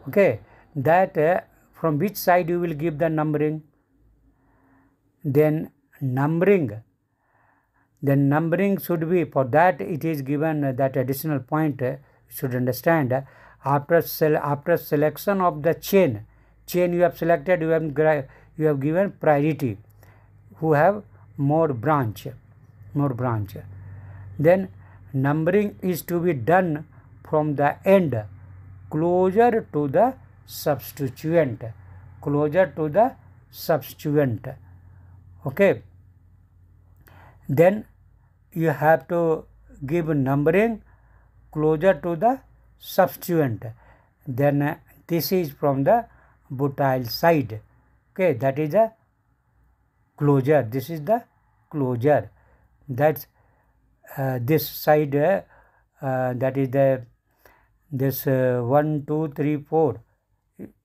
Okay, that from which side you will give the numbering. Then numbering should be, for that it is given that additional point you should understand. After selection of the chain you have selected, you have given priority who have more branch. Then numbering is to be done from the end closer to the substituent. closer to the substituent. Okay. Then you have to give numbering closer to the substituent. Then this is from the butyl side. Okay, that is a closure. This is the closure. That's this side. That is the this 1, 2, 3, 4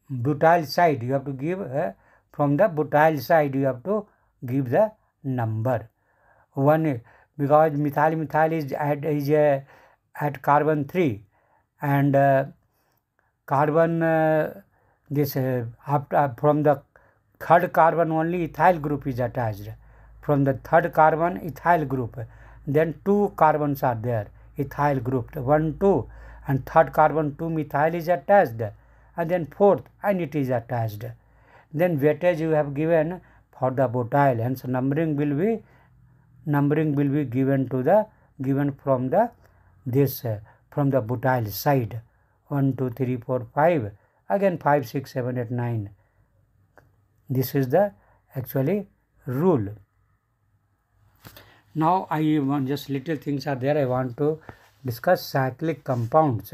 butyl side. You have to give from the butyl side. You have to give the number 1 because methyl is at carbon 3 and carbon this after from the third carbon only ethyl group is attached. From the third carbon ethyl group, then 2 carbons are there, ethyl group 1, 2, and third carbon 2 methyl is attached, and then fourth and it is attached. Then weightage you have given for the butyl, hence numbering will be given from the from the butyl side. 1, 2, 3, 4, 5, again 5, 6, 7, 8, 9. This is the actually rule. Now I want just little things are there. I want to discuss cyclic compounds.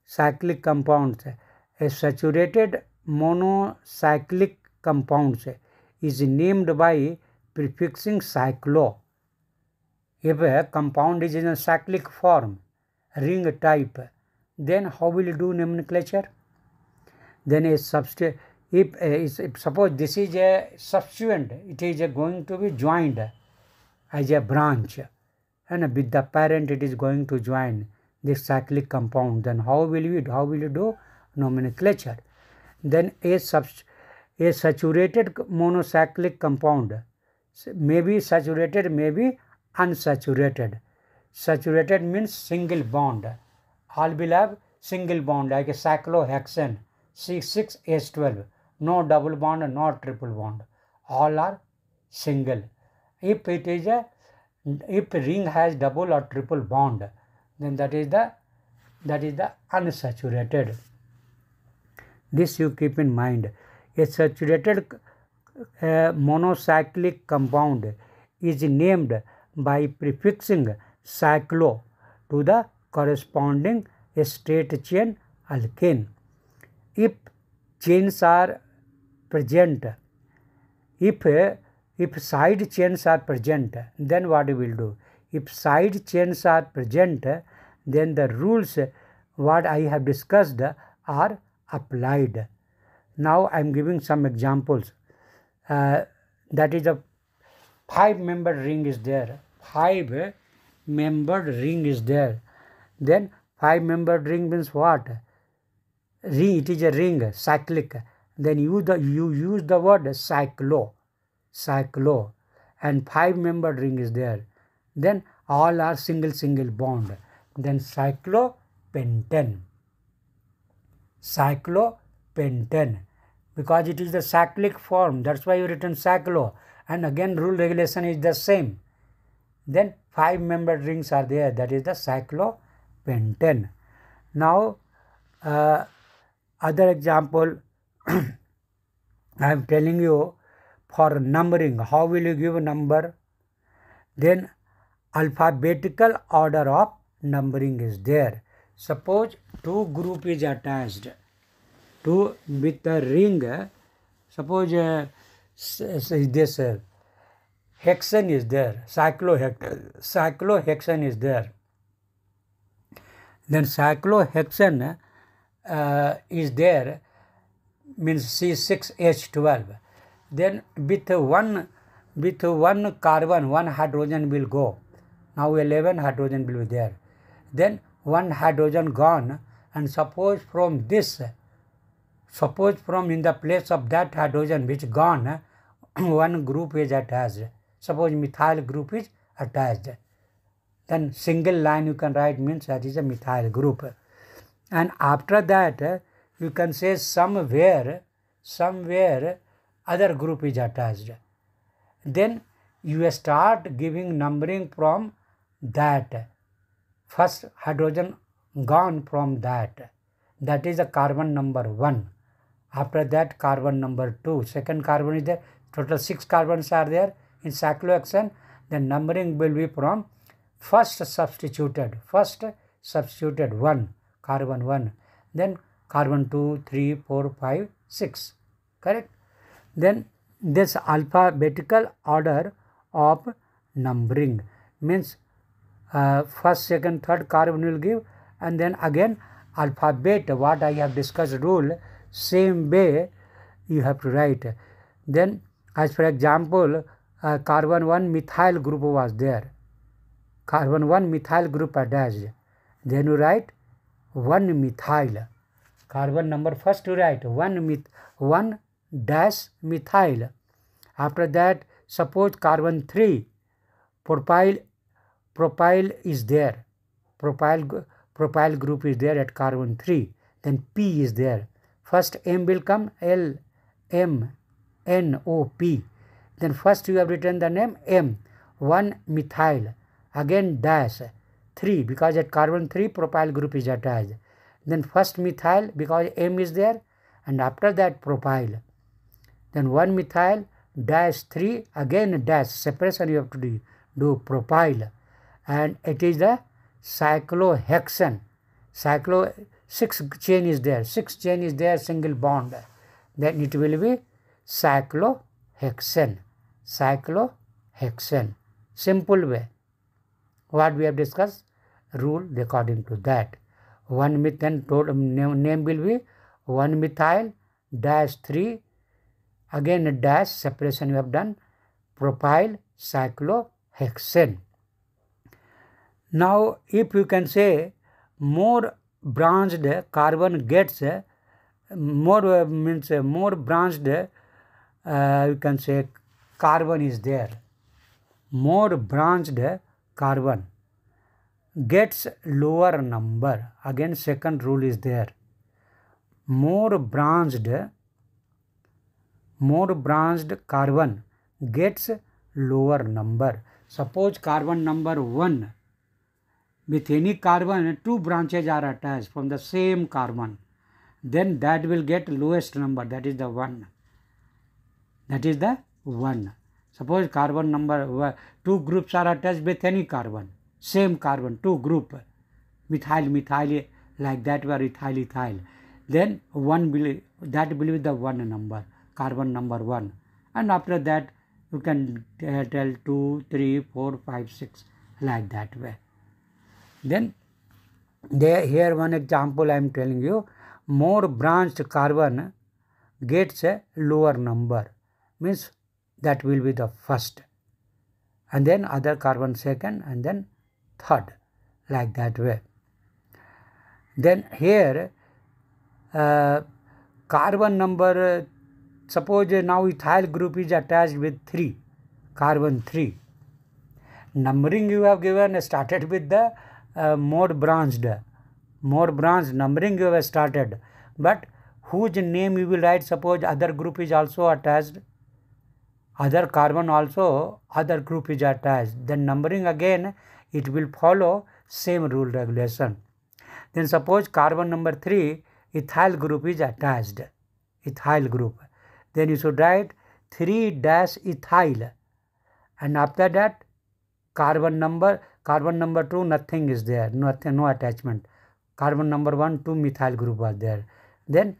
Cyclic compounds. A saturated monocyclic compounds is named by prefixing cyclo. If a compound is in a cyclic form, ring type, then how will you do nomenclature? Then a substituent. If suppose this is a substituent, it is going to be joined as a branch, and with the parent it is going to join this cyclic compound. Then how will you do nomenclature? Then a saturated monocyclic compound may be saturated, may be unsaturated. Saturated means single bond. All will have single bond like a cyclohexane C6H12. No double bond, no triple bond. All are single. If it is if ring has double or triple bond, then that is the unsaturated. This you keep in mind. A saturated monocyclic compound is named by prefixing cyclo to the corresponding straight chain alkane. If chains are present, if side chains are present, then what we will do? If side chains are present, then the rules what I have discussed are applied. Now I am giving some examples. That is a 5-membered ring is there. 5-membered ring is there. Then 5-membered ring means what? Ring, it is a ring, cyclic. Then you use the word cyclo, and 5-membered ring is there. Then all are single bond. Then cyclopentane, because it is the cyclic form. That's why you written cyclo. And again rule regulation is the same. Then 5-membered rings are there. That is the cyclopentane. Now other example I am telling you for numbering. How will you give a number? Then alphabetical order of numbering is there. Suppose 2 group is attached to with the ring. Suppose this hexane is there, cyclohexane is there. Then cyclohexane is there, means C6H12. Then with one carbon, 1 hydrogen will go. Now 11 hydrogen will be there. Then 1 hydrogen gone, and suppose from in the place of that hydrogen which gone, 1 group is attached. Suppose methyl group is attached. Then single line you can write, means that is a methyl group. And after that you can say somewhere other group is attached. Then you start giving numbering from that. First hydrogen gone from that. That is a carbon number 1. After that, carbon number 2. Second carbon is there. Total 6 carbons are there in cyclohexane. Then numbering will be from first substituted 1, carbon 1. Then carbon 2, 3, 4, 5, 6. Correct? Then this alphabetical order of numbering means first, second, third carbon will give, and then again alphabet, what I have discussed rule, same way you have to write. Then as for example, carbon 1 methyl group was there. Carbon 1 methyl group attached. Then you write 1 methyl. Carbon number first you write 1 dash methyl. After that, suppose carbon 3 propyl is there. Propyl group is there at carbon 3. Then P is there. First M will come, L, M, N, O, P. Then first you have written the name M, 1 methyl. Again dash 3, because at carbon 3 propyl group is attached. Then first methyl, because M is there, and after that propyl. Then 1 methyl dash 3, again dash, separation you have to do propyl. And it is the cyclohexane. 6 chain is there. 6 chain is there, single bond. Then it will be cyclohexane. Cyclohexane. Simple way. What we have discussed, rule according to that. 1 methyl, name will be 1 methyl dash 3, again a dash, separation you have done, propyl cyclohexane. Now if you can say more branched carbon gets, more branched you can say carbon is there. More branched carbon gets lower number. Again second rule is there. More branched carbon gets lower number. Suppose carbon number 1, with any carbon 2 branches are attached from the same carbon, then that will get lowest number, that is the 1. That is the 1. Suppose carbon number 2 groups are attached with any carbon, same carbon, 2 group, methyl, like that were ethyl. Then 1 will, that will be the 1 number, carbon number 1. And after that you can tell 2, 3, 4, 5, 6, like that way. Then here one example I am telling you, more branched carbon gets a lower number, means that will be the first, and then other carbon second, and then third, like that way. Then here carbon number, suppose now ethyl group is attached with 3, carbon 3. Numbering you have given started with the more branched numbering you have started, but whose name you will write, suppose other group is also attached, other carbon also other group is attached, then numbering again it will follow same rule regulation. Then suppose carbon number 3 ethyl group is attached, ethyl group, then you should write 3 dash ethyl, and after that carbon number 2 nothing is there, no attachment. Carbon number 1 2 methyl group was there. Then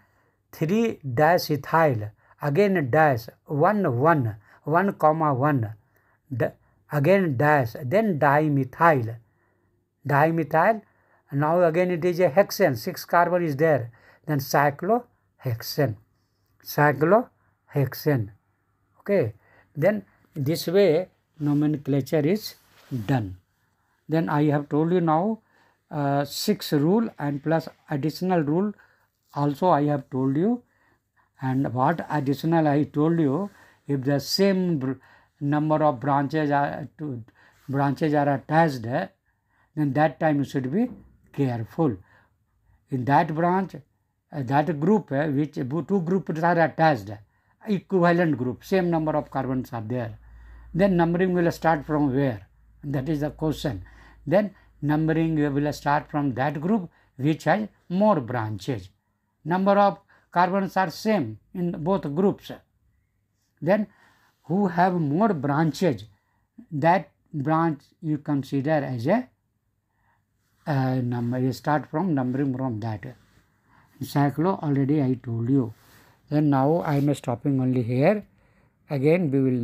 3 dash ethyl, again dash 1 comma 1, again dash, then dimethyl. Now again it is a hexane, 6 carbon is there. Then cyclohexane. Okay. Then this way nomenclature is done. Then I have told you now 6 rule and plus additional rule also I have told you. And what additional I told you, if the same number of branches are attached, then that time you should be careful. In that branch, that group, which 2 groups are attached, equivalent group, same number of carbons are there, then numbering will start from where? That is the question. Then numbering will start from that group which has more branches. Number of carbons are same in both groups. Then who have more branches, that branch you consider as a number. You start from numbering from that. Cyclo already I told you. Then now I am stopping only here. Again we will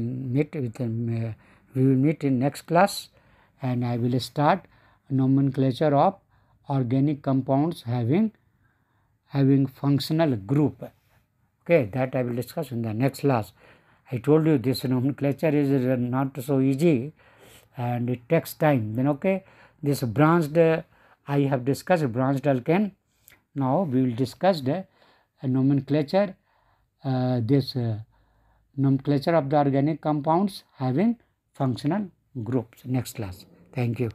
meet in next class, and I will start nomenclature of organic compounds having functional group. Okay, that I will discuss in the next class. I told you this nomenclature is not so easy and it takes time. Then okay, this branched I have discussed branched alkane. Now we will discuss the nomenclature nomenclature of the organic compounds having functional groups. Next class. Thank you.